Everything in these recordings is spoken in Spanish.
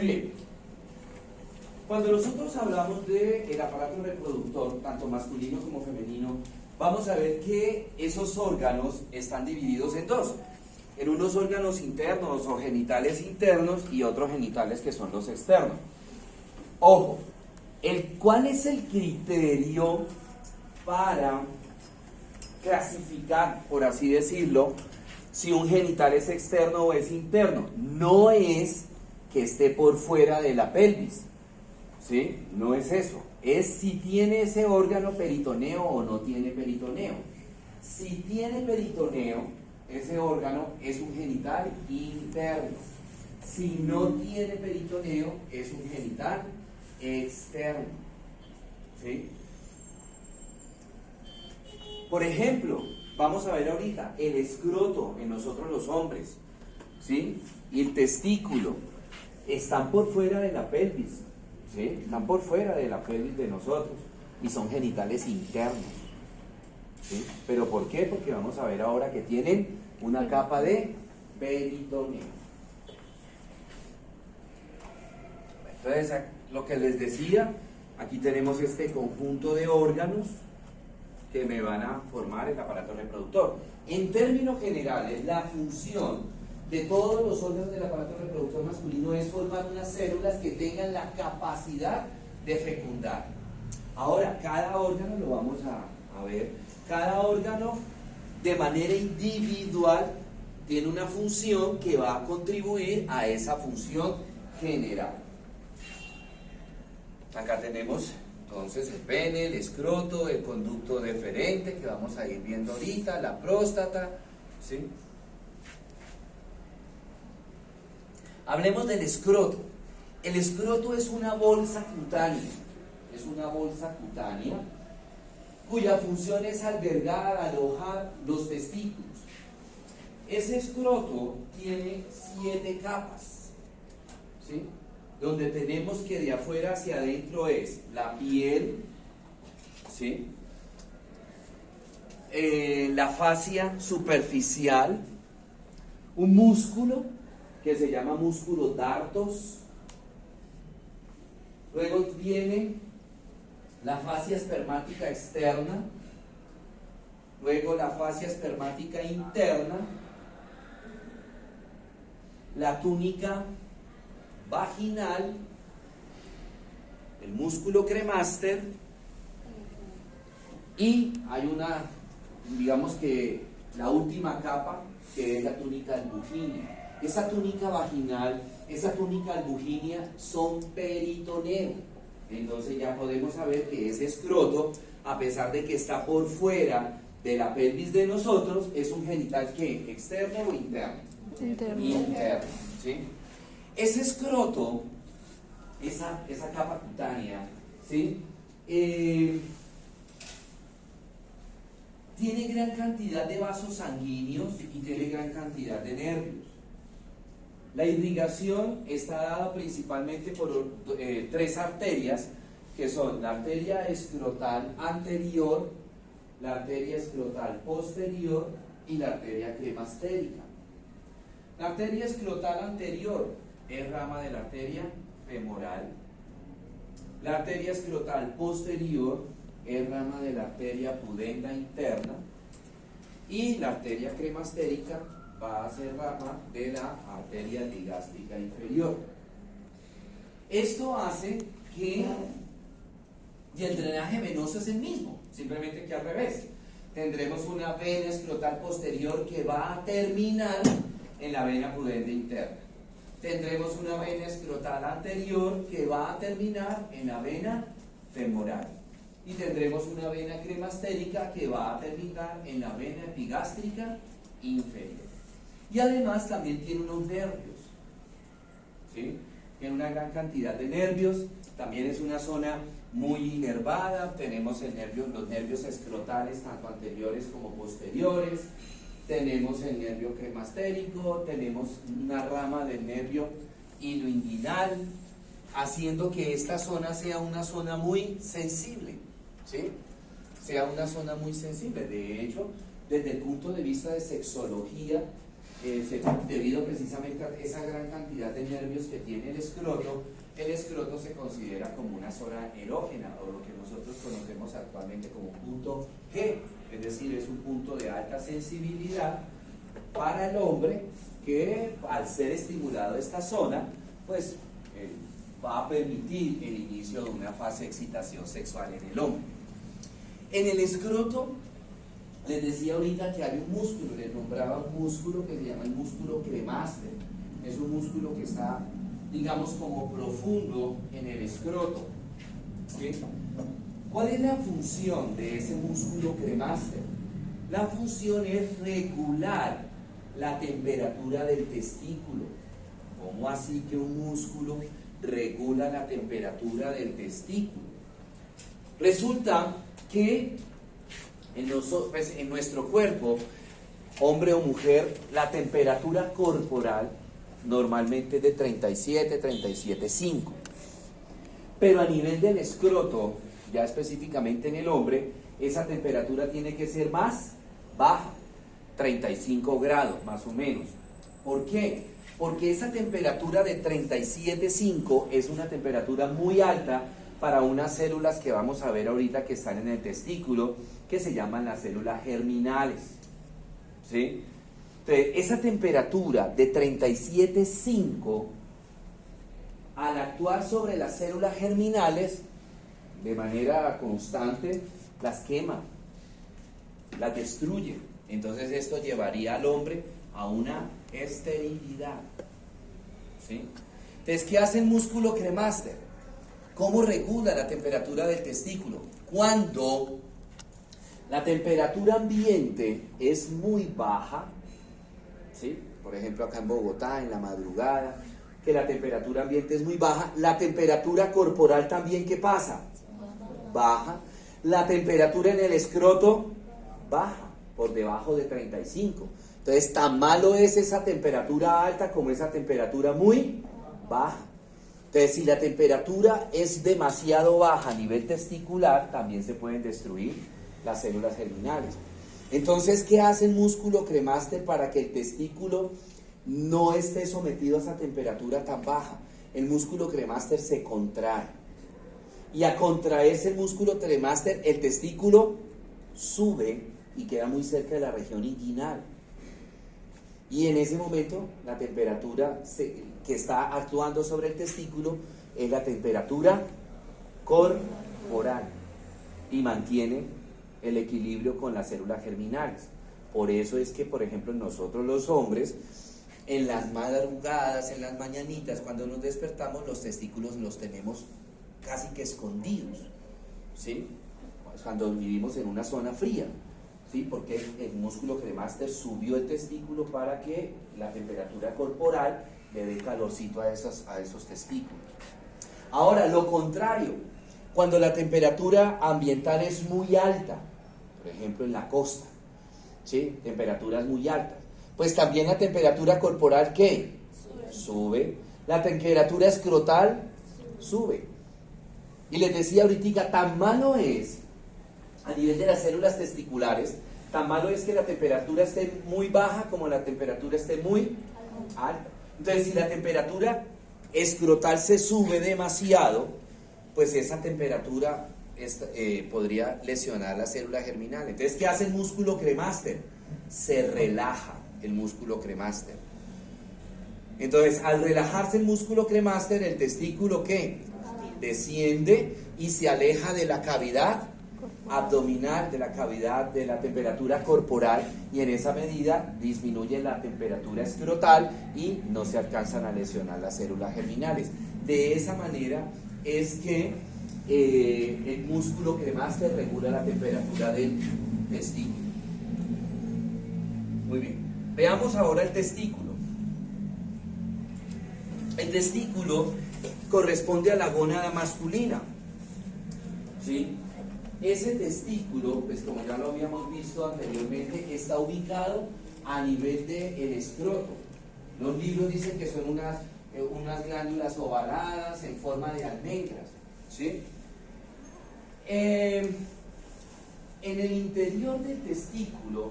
Muy bien. Cuando nosotros hablamos del aparato reproductor, tanto masculino como femenino, vamos a ver que esos órganos están divididos en dos. En unos órganos internos o genitales internos y otros genitales que son los externos. Ojo, ¿cuál es el criterio para clasificar, por así decirlo, si un genital es externo o es interno? No es que esté por fuera de la pelvis, ¿sí? No es eso. Es si tiene ese órgano peritoneo o no tiene peritoneo. Si tiene peritoneo, ese órgano es un genital interno. Si no tiene peritoneo, es un genital externo, ¿sí? Por ejemplo, vamos a ver ahorita el escroto en nosotros los hombres, ¿sí? Y el testículo están por fuera de la pelvis, ¿sí? Están por fuera de la pelvis de nosotros y son genitales internos, ¿sí? ¿Pero por qué? Porque vamos a ver ahora que tienen una capa de peritoneo. Entonces, lo que les decía, aquí tenemos este conjunto de órganos que me van a formar el aparato reproductor. En términos generales, la función de todos los órganos del aparato reproductor masculino es formar unas células que tengan la capacidad de fecundar. Ahora, cada órgano lo vamos a ver. Cada órgano de manera individual tiene una función que va a contribuir a esa función general. Acá tenemos entonces el pene, el escroto, el conducto deferente que vamos a ir viendo ahorita, la próstata, ¿sí? Hablemos del escroto. El escroto es una bolsa cutánea, cuya función es albergar, alojar los testículos. Ese escroto tiene 7 capas, ¿sí? Donde tenemos que de afuera hacia adentro es la piel, ¿sí? La fascia superficial, un músculo que se llama músculo dartos, luego viene la fascia espermática externa, luego la fascia espermática interna, la túnica vaginal, el músculo cremaster y hay una, digamos que la última capa que es la túnica albuginea. Esa túnica vaginal, esa túnica albuginea son peritoneo. Entonces ya podemos saber que ese escroto, a pesar de que está por fuera de la pelvis de nosotros, es un genital ¿qué? ¿Externo o interno? Interno, ¿sí? Ese escroto, esa capa cutánea, ¿sí? Tiene gran cantidad de vasos sanguíneos y tiene gran cantidad de nervios. La irrigación está dada principalmente por 3 arterias, que son la arteria escrotal anterior, la arteria escrotal posterior y la arteria cremastérica. La arteria escrotal anterior es rama de la arteria femoral. La arteria escrotal posterior es rama de la arteria pudenda interna. Y la arteria cremastérica va a ser rama de la arteria digástrica inferior. Esto hace que y el drenaje venoso es el mismo, simplemente que al revés. Tendremos una vena escrotal posterior que va a terminar en la vena pudenda interna. Tendremos una vena escrotal anterior que va a terminar en la vena femoral. Y tendremos una vena cremastérica que va a terminar en la vena epigástrica inferior. Y además también tiene unos nervios, ¿sí? Tiene una gran cantidad de nervios. También es una zona muy inervada. Tenemos los nervios escrotales, tanto anteriores como posteriores. Tenemos el nervio cremastérico, tenemos una rama del nervio hiloinguinal, haciendo que esta zona sea una zona muy sensible, ¿sí? Sea una zona muy sensible. De hecho, desde el punto de vista de sexología, debido precisamente a esa gran cantidad de nervios que tiene el escroto se considera como una zona erógena, o lo que nosotros conocemos actualmente como punto G, es decir, es un punto de alta sensibilidad para el hombre que al ser estimulado esta zona, pues va a permitir el inicio de una fase de excitación sexual en el hombre. En el escroto, les decía ahorita que hay un músculo, les nombraba un músculo que se llama el músculo cremaster. Es un músculo que está, digamos, como profundo en el escroto. ¿Sí? ¿Cuál es la función de ese músculo cremaster? La función es regular la temperatura del testículo. ¿Cómo así que un músculo regula la temperatura del testículo? Resulta que en nuestro cuerpo, hombre o mujer, la temperatura corporal normalmente es de 37, 37,5. Pero a nivel del escroto, ya específicamente en el hombre, esa temperatura tiene que ser más baja, 35 grados más o menos. ¿Por qué? Porque esa temperatura de 37,5 es una temperatura muy alta para unas células que vamos a ver ahorita que están en el testículo, que se llaman las células germinales. ¿Sí? Entonces, esa temperatura de 37,5, al actuar sobre las células germinales, de manera constante, las quema, las destruye. Entonces esto llevaría al hombre a una esterilidad. ¿Sí? Entonces, ¿qué hace el músculo cremaster? ¿Cómo regula la temperatura del testículo? Cuando la temperatura ambiente es muy baja, ¿sí? Por ejemplo acá en Bogotá, en la madrugada, que la temperatura ambiente es muy baja, la temperatura corporal también, ¿qué pasa? Baja. La temperatura en el escroto baja, por debajo de 35. Entonces, tan malo es esa temperatura alta como esa temperatura muy baja. Entonces, si la temperatura es demasiado baja a nivel testicular, también se pueden destruir las células germinales. Entonces, ¿qué hace el músculo cremaster para que el testículo no esté sometido a esa temperatura tan baja? El músculo cremaster se contrae. Y a contraerse el músculo cremaster, el testículo sube y queda muy cerca de la región inguinal. Y en ese momento, la temperatura que está actuando sobre el testículo es la temperatura corporal y mantiene el equilibrio con las células germinales. Por eso es que, por ejemplo, nosotros los hombres, en las madrugadas, en las mañanitas, cuando nos despertamos, los testículos los tenemos casi que escondidos, ¿sí? Cuando vivimos en una zona fría, ¿sí? Porque el músculo cremaster subió el testículo para que la temperatura corporal le dé calorcito a esos testículos. Ahora, lo contrario, cuando la temperatura ambiental es muy alta, por ejemplo en la costa, ¿sí? Temperaturas muy altas, pues también la temperatura corporal, ¿qué? Sube. La temperatura escrotal sube. Y les decía ahorita, tan malo es, a nivel de las células testiculares, tan malo es que la temperatura esté muy baja como la temperatura esté muy alta. Entonces, si la temperatura escrotal se sube demasiado, pues esa temperatura podría lesionar la célula germinal. Entonces, ¿qué hace el músculo cremaster? Se relaja el músculo cremaster. Entonces, al relajarse el músculo cremaster, el testículo, ¿qué? Desciende y se aleja de la cavidad abdominal, de la cavidad de la temperatura corporal, y en esa medida disminuye la temperatura escrotal y no se alcanzan a lesionar las células germinales. De esa manera es que el músculo cremaster regula la temperatura del testículo. Muy bien, veamos ahora el testículo. El testículo corresponde a la gónada masculina, ¿sí? Ese testículo, pues como ya lo habíamos visto anteriormente, está ubicado a nivel del escroto. Los libros dicen que son unas glándulas ovaladas en forma de almendras, ¿sí? En el interior del testículo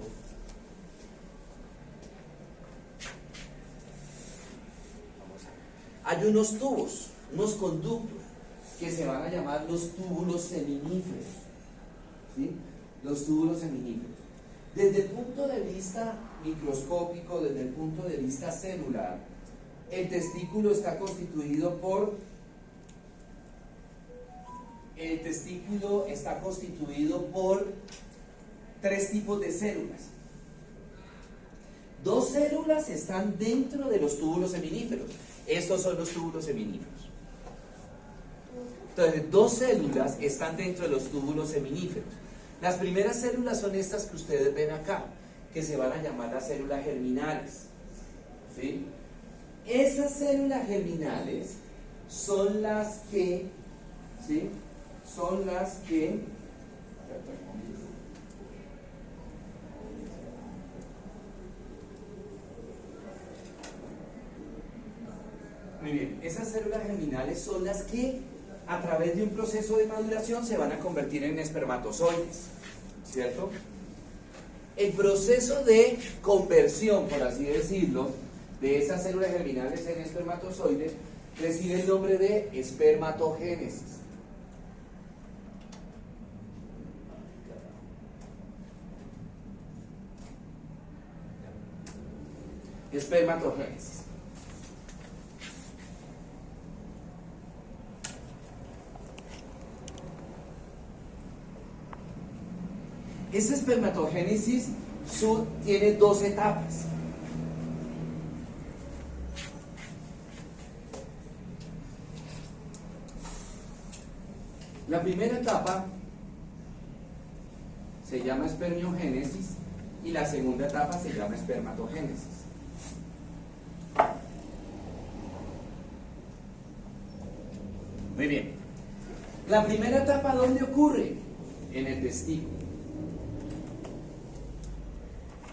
hay unos tubos, unos conductos, que se van a llamar los túbulos seminíferos. ¿Sí? Los túbulos seminíferos. Desde el punto de vista microscópico, desde el punto de vista celular, el testículo está constituido por tres tipos de células. Dos células están dentro de los túbulos seminíferos. Estos son los túbulos seminíferos. Entonces, dos células están dentro de los túbulos seminíferos. Las primeras células son estas que ustedes ven acá, que se van a llamar las células germinales. ¿Sí? Esas células germinales son las que, ¿sí? Son las que, muy bien, esas células germinales son las que a través de un proceso de maduración se van a convertir en espermatozoides, ¿cierto? El proceso de conversión, por así decirlo, de esas células germinales en espermatozoides recibe el nombre de espermatogénesis. Espermatogénesis. Esa espermatogénesis tiene dos etapas. La primera etapa se llama espermiogénesis y la segunda etapa se llama espermatogénesis. Muy bien. La primera etapa, ¿dónde ocurre? En el testículo.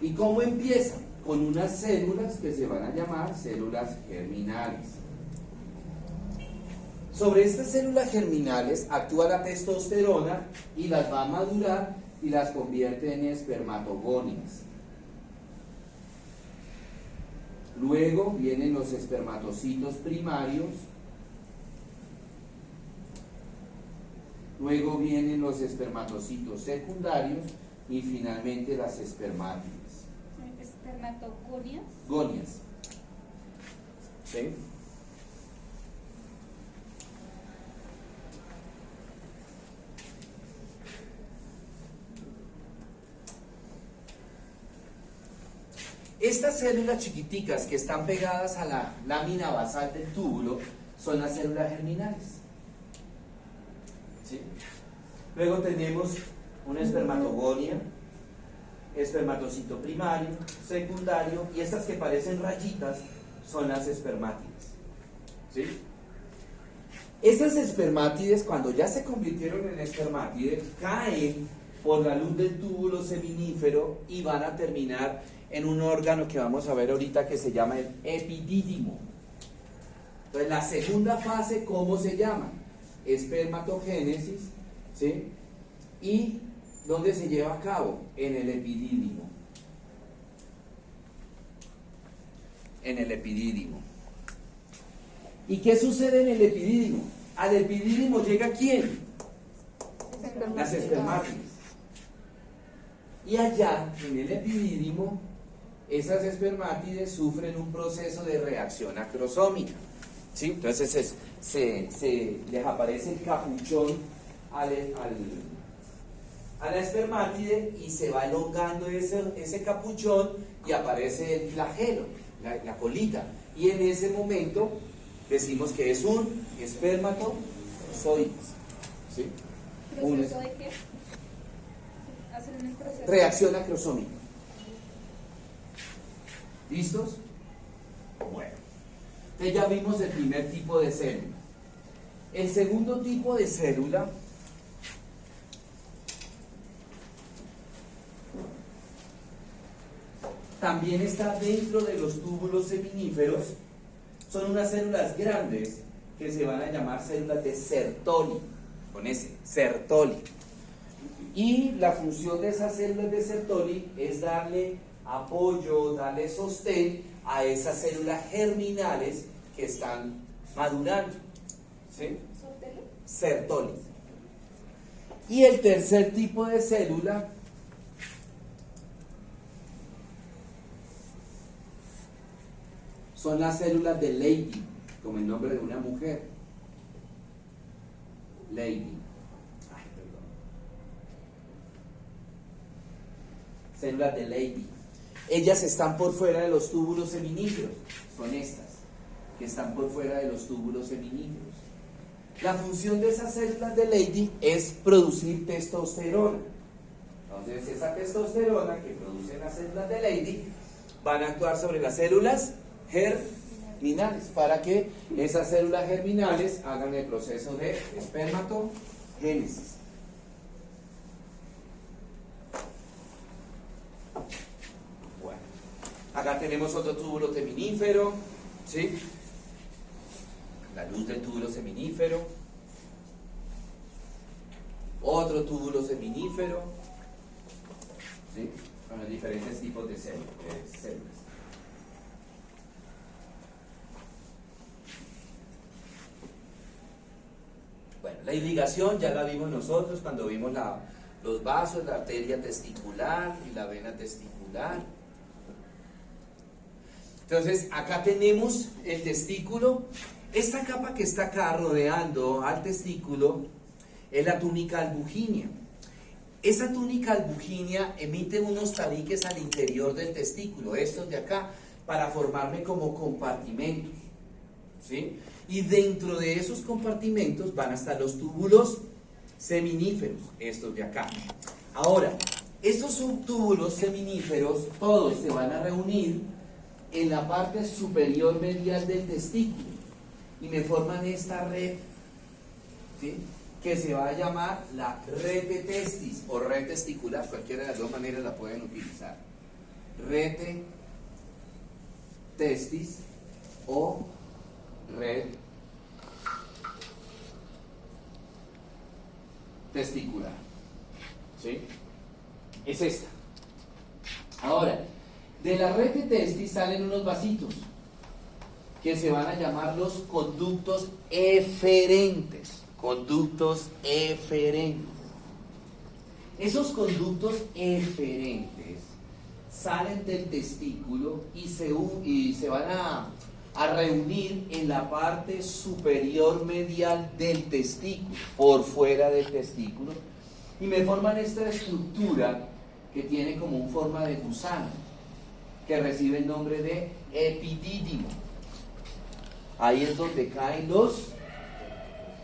¿Y cómo empieza? Con unas células que se van a llamar células germinales. Sobre estas células germinales actúa la testosterona y las va a madurar y las convierte en espermatogonias. Luego vienen los espermatocitos primarios. Luego vienen los espermatocitos secundarios y finalmente las espermátides. ¿Espermatogonias? Gonias. ¿Sí? Estas células chiquiticas que están pegadas a la lámina basal del túbulo son las células germinales. ¿Sí? Luego tenemos una espermatogonia, espermatocito primario, secundario, y estas que parecen rayitas son las espermátides. ¿Sí? Estas espermátides, cuando ya se convirtieron en espermátides, caen por la luz del túbulo seminífero y van a terminar en un órgano que vamos a ver ahorita que se llama el epidídimo. Entonces, la segunda fase, ¿cómo se llama? Espermatogénesis, ¿sí? ¿Y dónde se lleva a cabo? En el epidídimo. En el epidídimo. ¿Y qué sucede en el epidídimo? Al epidídimo llega ¿quién? Las espermátides. Y allá, en el epidídimo, esas espermátides sufren un proceso de reacción acrosómica. ¿Sí? Entonces les aparece el capuchón a la espermátide y se va elongando ese capuchón y aparece el flagelo, la colita. Y en ese momento decimos que es un espermatozoide. ¿Sí? ¿Proceso de qué? ¿Hacen un proceso? Reacción acrosómica. ¿Listos? Bueno. Entonces ya vimos el primer tipo de célula. El segundo tipo de célula también está dentro de los túbulos seminíferos. Son unas células grandes que se van a llamar células de Sertoli, con ese, Sertoli. Y la función de esas células de Sertoli es darle apoyo, darle sostén a esas células germinales que están madurando. ¿Sí? Sortelo. Sertoli. Y el tercer tipo de célula son las células de Leydig, como el nombre de una mujer. Leydig. Ay, perdón. Células de Leydig. Ellas están por fuera de los túbulos seminíferos. Son estas, que están por fuera de los túbulos seminíferos. La función de esas células de Leydig es producir testosterona. Entonces, esa testosterona que producen las células de Leydig van a actuar sobre las células germinales para que esas células germinales hagan el proceso de espermatogénesis. Bueno, acá tenemos otro túbulo seminífero, ¿sí? La luz del túbulo seminífero, otro túbulo seminífero, ¿sí? Con los diferentes tipos de células. Bueno, la irrigación ya la vimos nosotros cuando vimos los vasos, la arteria testicular y la vena testicular. Entonces, acá tenemos el testículo. Esta capa que está acá rodeando al testículo es la túnica albuginea. Esa túnica albuginea emite unos tabiques al interior del testículo, estos de acá, para formarme como compartimentos, ¿sí? Y dentro de esos compartimentos van a estar los túbulos seminíferos, estos de acá. Ahora, estos subtúbulos seminíferos, todos se van a reunir en la parte superior medial del testículo y me forman esta red, ¿sí? Que se va a llamar la rete testis o red testicular, cualquiera de las dos maneras la pueden utilizar. Rete testis o red testicular, ¿sí? Es esta. Ahora, de la rete testis salen unos vasitos que se van a llamar los conductos eferentes. Conductos eferentes. Esos conductos eferentes salen del testículo y se van a reunir en la parte superior medial del testículo, por fuera del testículo, y me forman esta estructura que tiene como un forma de gusano, que recibe el nombre de epidídimo. Ahí es donde caen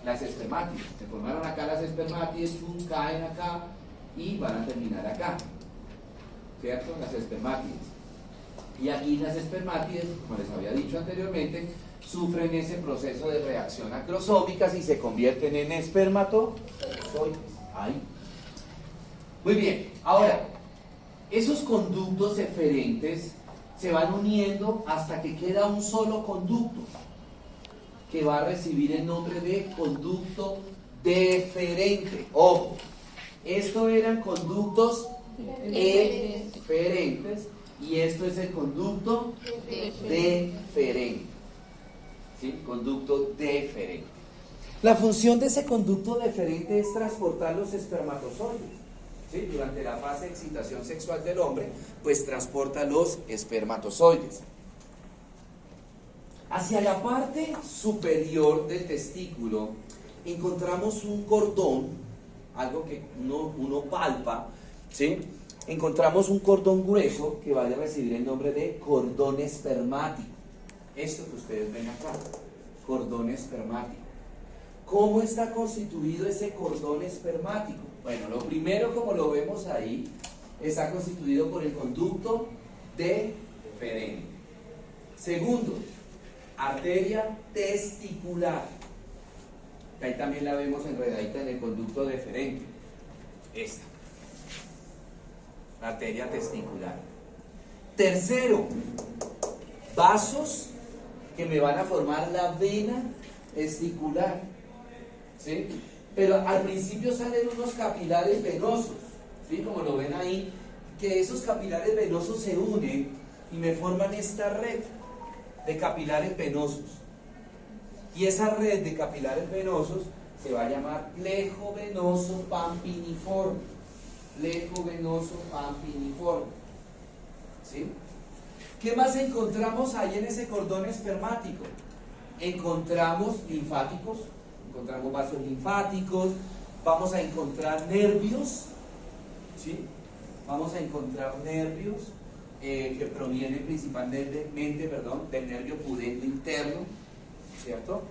las espermátides. Se formaron acá las espermátides, caen acá y van a terminar acá, ¿cierto? Las espermátides. Y aquí las espermátides, como les había dicho anteriormente, sufren ese proceso de reacción acrosómicas y se convierten en espermatozoides. Ahí. Muy bien, ahora, esos conductos eferentes se van uniendo hasta que queda un solo conducto, que va a recibir el nombre de conducto deferente. Ojo, estos eran conductos eferentes y esto es el conducto deferente. ¿Sí? Conducto deferente. La función de ese conducto deferente es transportar los espermatozoides. ¿Sí? Durante la fase de excitación sexual del hombre, pues transporta los espermatozoides. Hacia la parte superior del testículo encontramos un cordón, algo que uno palpa, ¿sí? Encontramos un cordón grueso que va a recibir el nombre de cordón espermático. Esto que ustedes ven acá, cordón espermático. ¿Cómo está constituido ese cordón espermático? Bueno, lo primero, como lo vemos ahí, está constituido por el conducto deferente. Segundo, arteria testicular. Ahí también la vemos enredadita en el conducto deferente. Esta. Arteria testicular. Tercero, vasos que me van a formar la vena testicular. ¿Sí? Pero al principio salen unos capilares venosos, ¿sí? Como lo ven ahí, que esos capilares venosos se unen y me forman esta red de capilares venosos. Y esa red de capilares venosos se va a llamar plejo venoso pampiniforme. Plejo venoso pampiniforme. ¿Sí? ¿Qué más encontramos ahí en ese cordón espermático? Encontramos linfáticos, encontramos vasos linfáticos, vamos a encontrar nervios, ¿sí? Vamos a encontrar nervios que provienen principalmente, del nervio pudendo interno, ¿cierto?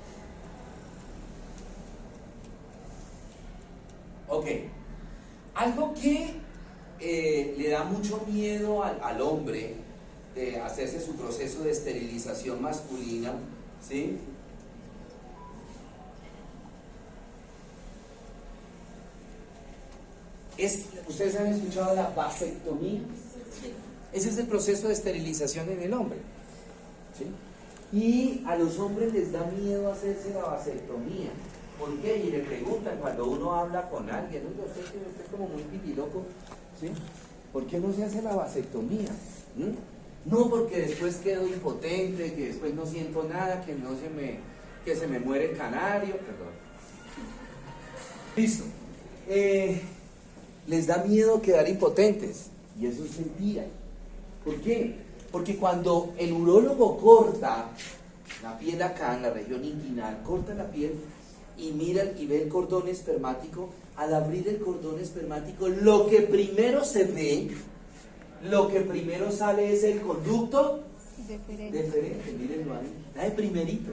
Ok, algo que le da mucho miedo al hombre de hacerse su proceso de esterilización masculina, ¿sí? ¿Ustedes han escuchado la vasectomía? Sí. Ese es el proceso de esterilización en el hombre, ¿sí? Y a los hombres les da miedo hacerse la vasectomía. ¿Por qué? Y le preguntan cuando uno habla con alguien, oye, usted es como muy pitiloco, ¿sí? ¿Por qué no se hace la vasectomía? No, porque después quedo impotente, que después no siento nada, que se me muere el canario, perdón. Listo. Les da miedo quedar impotentes, y eso es mentira. ¿Por qué? Porque cuando el urólogo corta la piel acá en la región inguinal, corta la piel y mira y ve el cordón espermático, al abrir el cordón espermático, lo que primero se ve, lo que primero sale es el conducto deferente, mírenlo ahí, la de primerito.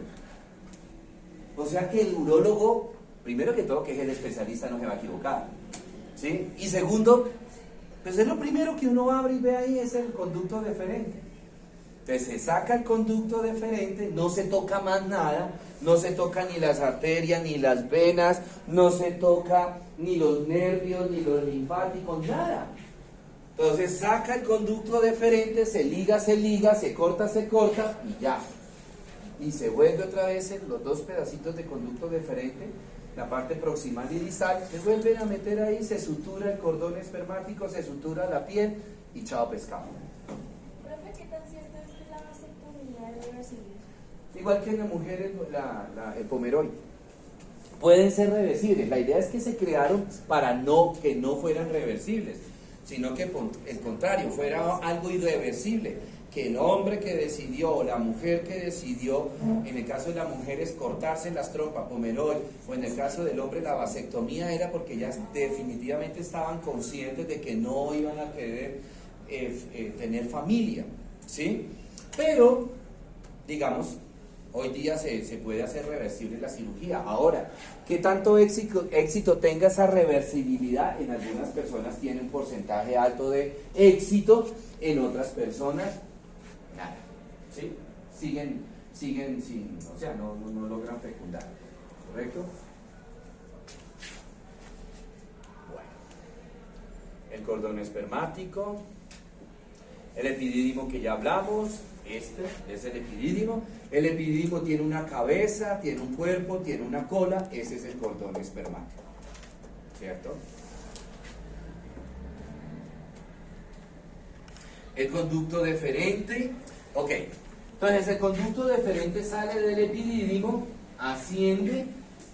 O sea que el urólogo, primero que todo, que es el especialista, no se va a equivocar, ¿sí? Y segundo, pues es lo primero que uno abre y ve ahí, es el conducto deferente. Entonces se saca el conducto deferente, no se toca más nada, no se toca ni las arterias, ni las venas, no se toca ni los nervios, ni los linfáticos, nada. Entonces saca el conducto deferente, se liga, se corta y ya. Y se vuelve otra vez en los dos pedacitos de conducto deferente, la parte proximal y distal, se vuelven a meter ahí, se sutura el cordón espermático, se sutura la piel y chao pescado. Profe, ¿qué tan cierto es que la vasectomía es reversible? Igual que en la mujer el pomeroide. Pueden ser reversibles. La idea es que se crearon para que no fueran reversibles, sino que el contrario, fuera algo irreversible. Que el hombre que decidió, o la mujer que decidió, en el caso de la mujer es cortarse las trompas, pomeroide, o en el caso del hombre la vasectomía, era porque ya definitivamente estaban conscientes de que no iban a querer tener familia, ¿sí? Pero, digamos, hoy día se puede hacer reversible la cirugía. Ahora, ¿qué tanto éxito tenga esa reversibilidad? En algunas personas tiene un porcentaje alto de éxito, en otras personas nada, ¿sí? Siguen sin, o sea, no logran fecundar, ¿correcto? Bueno, el cordón espermático, el epidídimo que ya hablamos, este es el epidídimo. El epidídimo tiene una cabeza, tiene un cuerpo, tiene una cola, ese es el cordón espermático, ¿cierto? El conducto deferente, ok, entonces el conducto deferente sale del epidídimo, asciende,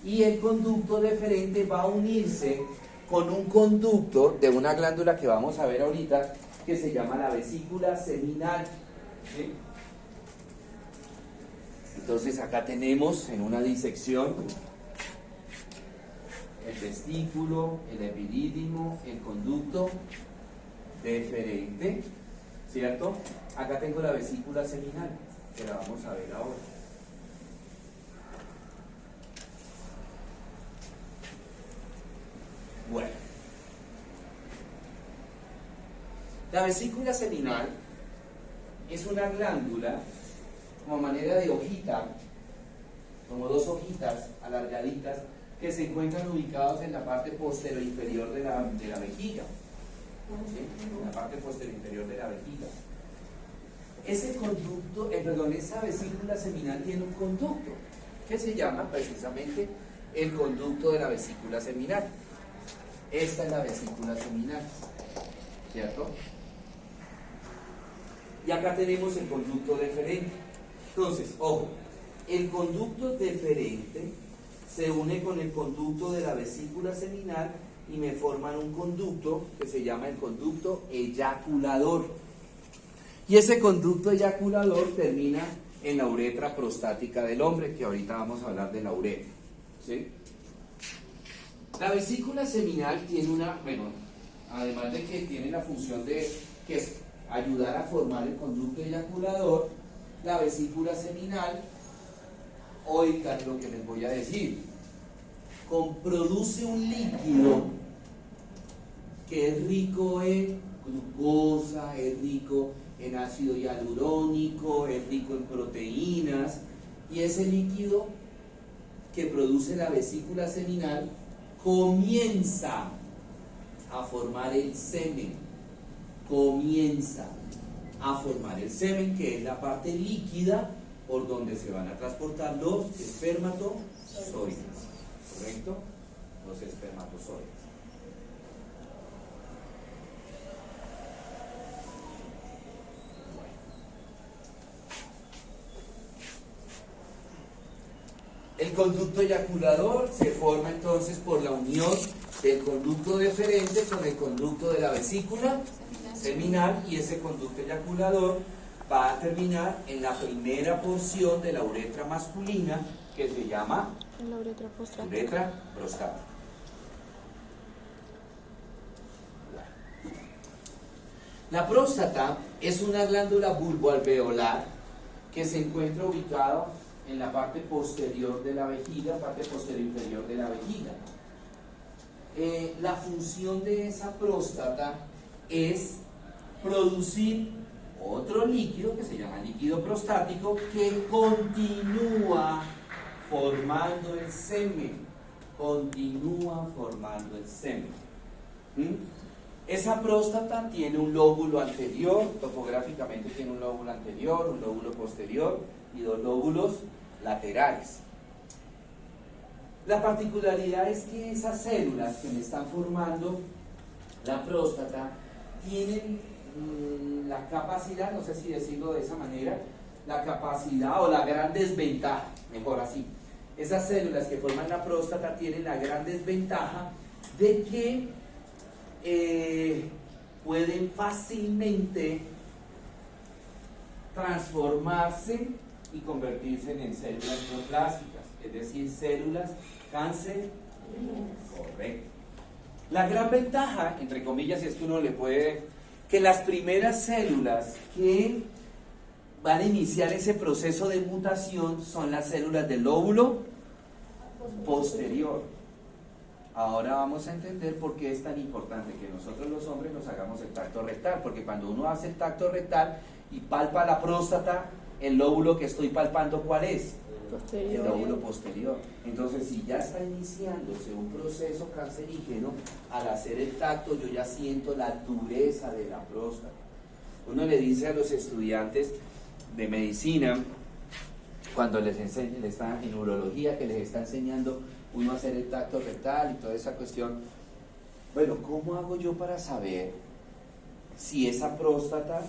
y el conducto deferente va a unirse con un conducto de una glándula que vamos a ver ahorita, que se llama la vesícula seminal, ¿sí? Entonces acá tenemos en una disección el testículo, el epidídimo, el conducto deferente, ¿cierto? Acá tengo la vesícula seminal, que la vamos a ver ahora. Bueno, la vesícula seminal es una glándula como manera de hojita, como dos hojitas alargaditas que se encuentran ubicados en la parte posterior inferior de la vejiga. ¿Sí? En la parte posterior inferior de la vejiga. Ese conducto, esa vesícula seminal tiene un conducto que se llama precisamente el conducto de la vesícula seminal. Esta es la vesícula seminal, ¿cierto? Y acá tenemos el conducto deferente. Entonces, ojo, el conducto deferente se une con el conducto de la vesícula seminal y me forman un conducto que se llama el conducto eyaculador. Y ese conducto eyaculador termina en la uretra prostática del hombre, que ahorita vamos a hablar de la uretra, ¿sí? La vesícula seminal tiene además de que tiene la función de que es ayudar a formar el conducto eyaculador, la vesícula seminal, oigan lo que les voy a decir, produce un líquido que es rico en glucosa, es rico en ácido hialurónico, es rico en proteínas, y ese líquido que produce la vesícula seminal comienza a formar el semen, que es la parte líquida por donde se van a transportar los espermatozoides, ¿correcto? Los espermatozoides. El conducto eyaculador se forma entonces por la unión del conducto deferente con el conducto de la vesícula seminal, y ese conducto eyaculador va a terminar en la primera porción de la uretra masculina, que se llama La uretra prostática. uretra prostática. La próstata es una glándula bulboalveolar que se encuentra ubicada en la parte posterior de la vejiga, parte posterior inferior de la vejiga. La función de esa próstata es producir otro líquido que se llama líquido prostático, que continúa formando el semen. Esa próstata tiene un lóbulo anterior, topográficamente tiene un lóbulo anterior, un lóbulo posterior y dos lóbulos laterales. La particularidad es que esas células que me están formando la próstata tienen la capacidad, no sé si decirlo de esa manera, la capacidad o la gran desventaja, mejor así. Esas células que forman la próstata tienen la gran desventaja de que pueden fácilmente transformarse y convertirse en células neoplásicas, es decir, células cáncer. Correcto. La gran ventaja, entre comillas, si es que uno le puede, que las primeras células que van a iniciar ese proceso de mutación son las células del lóbulo posterior. Ahora vamos a entender por qué es tan importante que nosotros los hombres nos hagamos el tacto rectal, porque cuando uno hace el tacto rectal y palpa la próstata, el lóbulo que estoy palpando, ¿cuál es? El lóbulo posterior. Entonces, si ya está iniciándose un proceso cancerígeno, al hacer el tacto yo ya siento la dureza de la próstata. Uno le dice a los estudiantes de medicina, cuando les enseña, en urología, que les está enseñando uno a hacer el tacto rectal y toda esa cuestión, bueno, ¿cómo hago yo para saber si esa próstata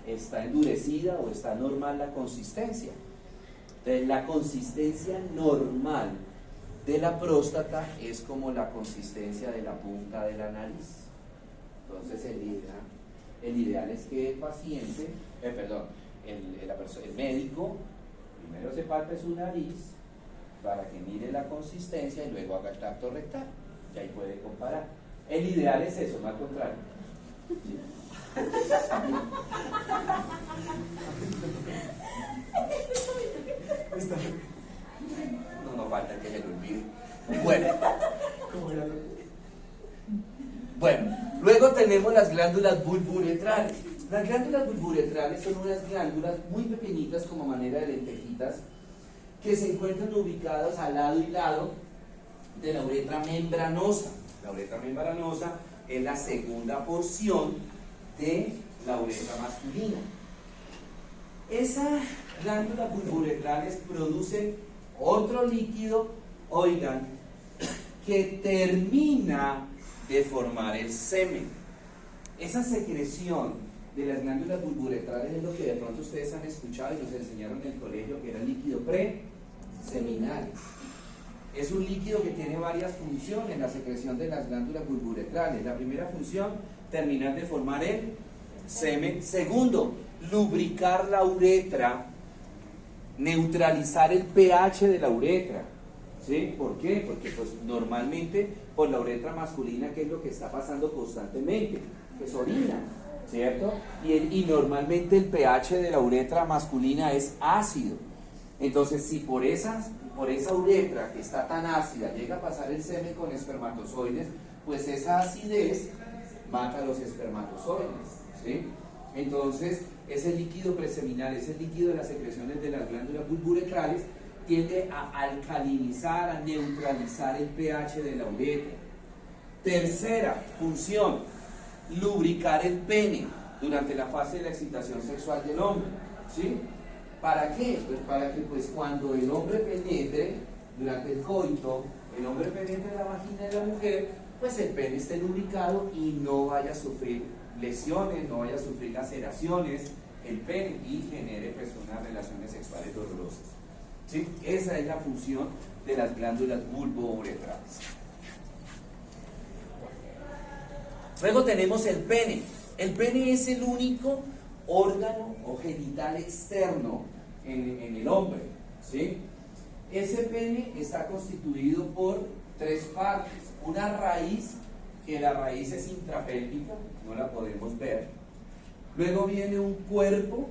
está endurecida o está normal la consistencia? Entonces, la consistencia normal de la próstata es como la consistencia de la punta de la nariz. Entonces, el ideal es que el paciente, el médico, primero se palpe su nariz para que mire la consistencia y luego haga el tacto rectal, y ahí puede comparar. El ideal es eso, no al contrario. ¿Sí? No falta que se lo olvide. Bueno, luego tenemos las glándulas bulburetrales. Las glándulas bulburetrales son unas glándulas muy pequeñitas, como manera de lentejitas, que se encuentran ubicadas al lado y lado de la uretra membranosa. La uretra membranosa es la segunda porción de la uretra masculina. Esas glándulas bulburetrales producen otro líquido, oigan, que termina de formar el semen. Esa secreción de las glándulas bulburetrales es lo que de pronto ustedes han escuchado y nos enseñaron en el colegio, que era el líquido seminales. Es un líquido que tiene varias funciones en la secreción de las glándulas bulbourethales. La primera función, terminar de formar el semen. Segundo, lubricar la uretra, neutralizar el pH de la uretra. ¿Sí? ¿Por qué? Porque pues normalmente por la uretra masculina, ¿qué es lo que está pasando constantemente? Pues orina, ¿cierto? Y normalmente el pH de la uretra masculina es ácido. Entonces, si por esa uretra que está tan ácida llega a pasar el semen con espermatozoides, pues esa acidez mata a los espermatozoides, ¿sí? Entonces, ese líquido preseminal, ese líquido de las secreciones de las glándulas bulbourethales, tiende a alcalinizar, a neutralizar el pH de la uretra. Tercera función, lubricar el pene durante la fase de la excitación sexual del hombre, ¿sí? ¿Para qué? Pues para que cuando el hombre penetre, durante el coito, el hombre penetre la vagina de la mujer, pues el pene esté lubricado y no vaya a sufrir lesiones, no vaya a sufrir laceraciones el pene y genere pues unas relaciones sexuales dolorosas. ¿Sí? Esa es la función de las glándulas bulbouretrales. Luego tenemos el pene. El pene es el único órgano o genital externo en el hombre, ¿sí? Ese pene está constituido por tres partes. Una raíz, que la raíz es intrapélvica, no la podemos ver. Luego viene un cuerpo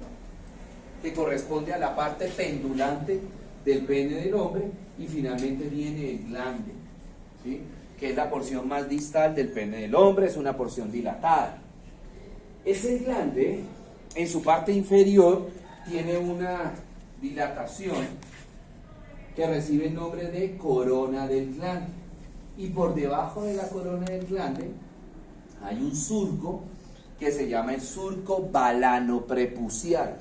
que corresponde a la parte pendulante del pene del hombre, y finalmente viene el glande, ¿sí? Que es la porción más distal del pene del hombre, es una porción dilatada. Ese glande, en su parte inferior, tiene una dilatación que recibe el nombre de corona del glande, y por debajo de la corona del glande hay un surco que se llama el surco balanoprepucial.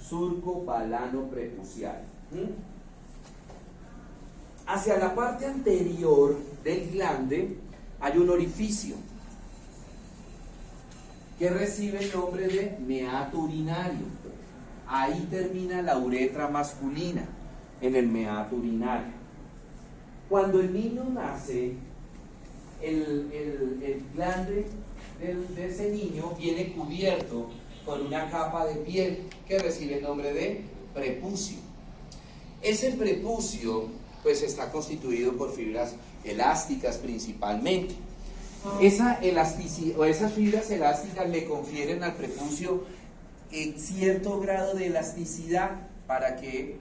Surco balanoprepucial. Hacia la parte anterior del glande hay un orificio que recibe el nombre de meato urinario. Ahí termina la uretra masculina, en el meato urinario. Cuando el niño nace, el glande de ese niño viene cubierto con una capa de piel que recibe el nombre de prepucio. Ese prepucio pues está constituido por fibras elásticas principalmente. Esa elasticidad o esas fibras elásticas le confieren al prepucio cierto grado de elasticidad. ¿Para qué?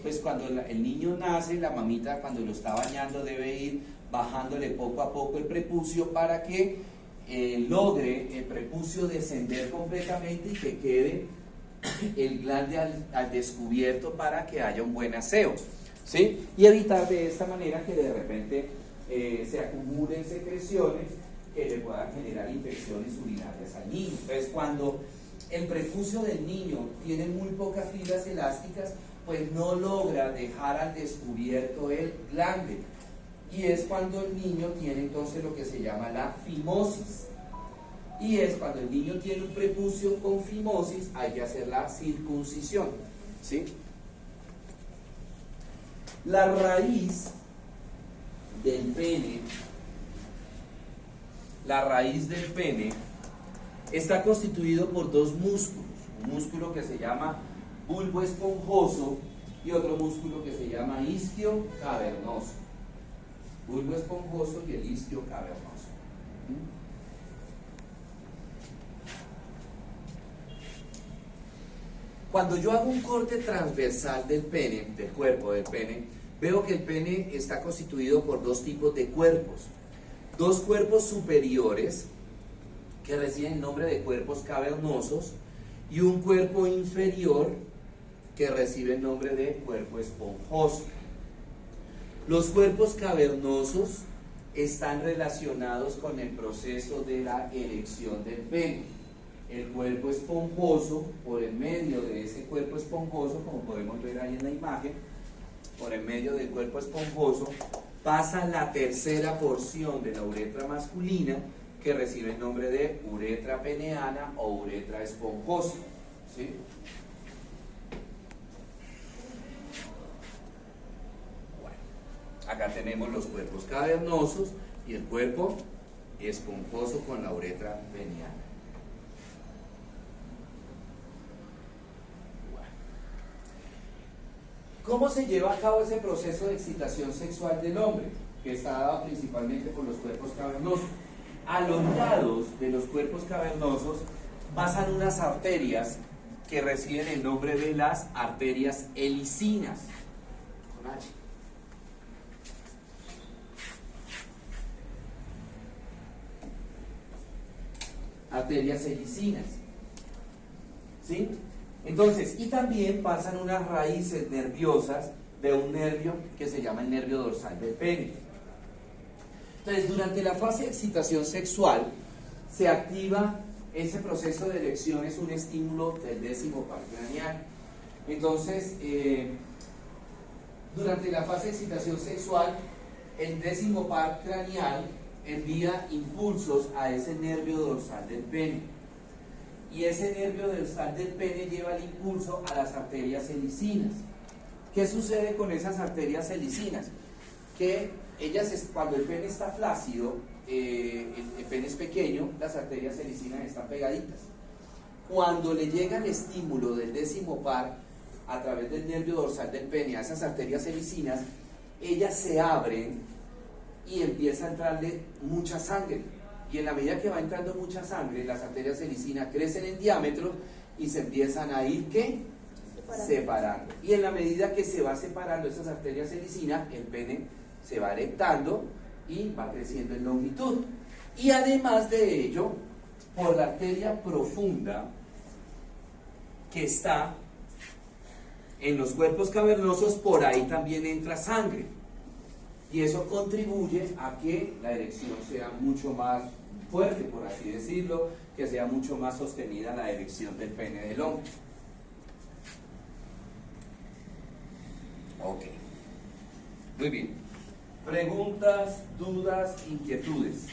Pues cuando el niño nace, la mamita cuando lo está bañando debe ir bajándole poco a poco el prepucio para que logre el prepucio descender completamente y que quede el glande al descubierto para que haya un buen aseo, ¿sí? Y evitar de esta manera que de repente se acumulen secreciones que le puedan generar infecciones urinarias al niño. Entonces, cuando el prepucio del niño tiene muy pocas fibras elásticas, pues no logra dejar al descubierto el glande, y es cuando el niño tiene entonces lo que se llama la fimosis. Y es cuando el niño tiene un prepucio con fimosis, hay que hacer la circuncisión, ¿sí? La raíz del pene está constituido por dos músculos, un músculo que se llama bulbo esponjoso y otro músculo que se llama isquio cavernoso. Bulbo esponjoso y el isquio cavernoso. Cuando yo hago un corte transversal del pene, del cuerpo del pene, veo que el pene está constituido por dos tipos de cuerpos. Dos cuerpos superiores, que reciben el nombre de cuerpos cavernosos, y un cuerpo inferior, que recibe el nombre de cuerpo esponjoso. Los cuerpos cavernosos están relacionados con el proceso de la erección del pene. El cuerpo esponjoso, por el medio de ese cuerpo esponjoso, como podemos ver ahí en la imagen, por el medio del cuerpo esponjoso, pasa la tercera porción de la uretra masculina, que recibe el nombre de uretra peneana o uretra esponjosa, ¿sí? Acá tenemos los cuerpos cavernosos y el cuerpo esponjoso con la uretra peniana. ¿Cómo se lleva a cabo ese proceso de excitación sexual del hombre? Que está dado principalmente por los cuerpos cavernosos. A los lados de los cuerpos cavernosos pasan unas arterias que reciben el nombre de las arterias helicinas. Con H. Arterias helicinas. ¿Sí? Entonces, y también pasan unas raíces nerviosas de un nervio que se llama el nervio dorsal del pene. Entonces, durante la fase de excitación sexual se activa ese proceso de erección, es un estímulo del décimo par craneal. Entonces, durante la fase de excitación sexual, el décimo par craneal envía impulsos a ese nervio dorsal del pene. Y ese nervio dorsal del pene lleva el impulso a las arterias helicinas. ¿Qué sucede con esas arterias helicinas? Que ellas, cuando el pene está flácido, el pene es pequeño, las arterias helicinas están pegaditas. Cuando le llega el estímulo del décimo par a través del nervio dorsal del pene a esas arterias helicinas, ellas se abren y empieza a entrarle mucha sangre. Y en la medida que va entrando mucha sangre, las arterias helicinas crecen en diámetro y se empiezan a ir, ¿qué? Separando. Y en la medida que se va separando esas arterias helicinas, el pene se va erectando y va creciendo en longitud. Y además de ello, por la arteria profunda que está en los cuerpos cavernosos, por ahí también entra sangre. Y eso contribuye a que la erección sea mucho más fuerte, por así decirlo, que sea mucho más sostenida la erección del pene del hombre. Ok. Muy bien. Preguntas, dudas, inquietudes.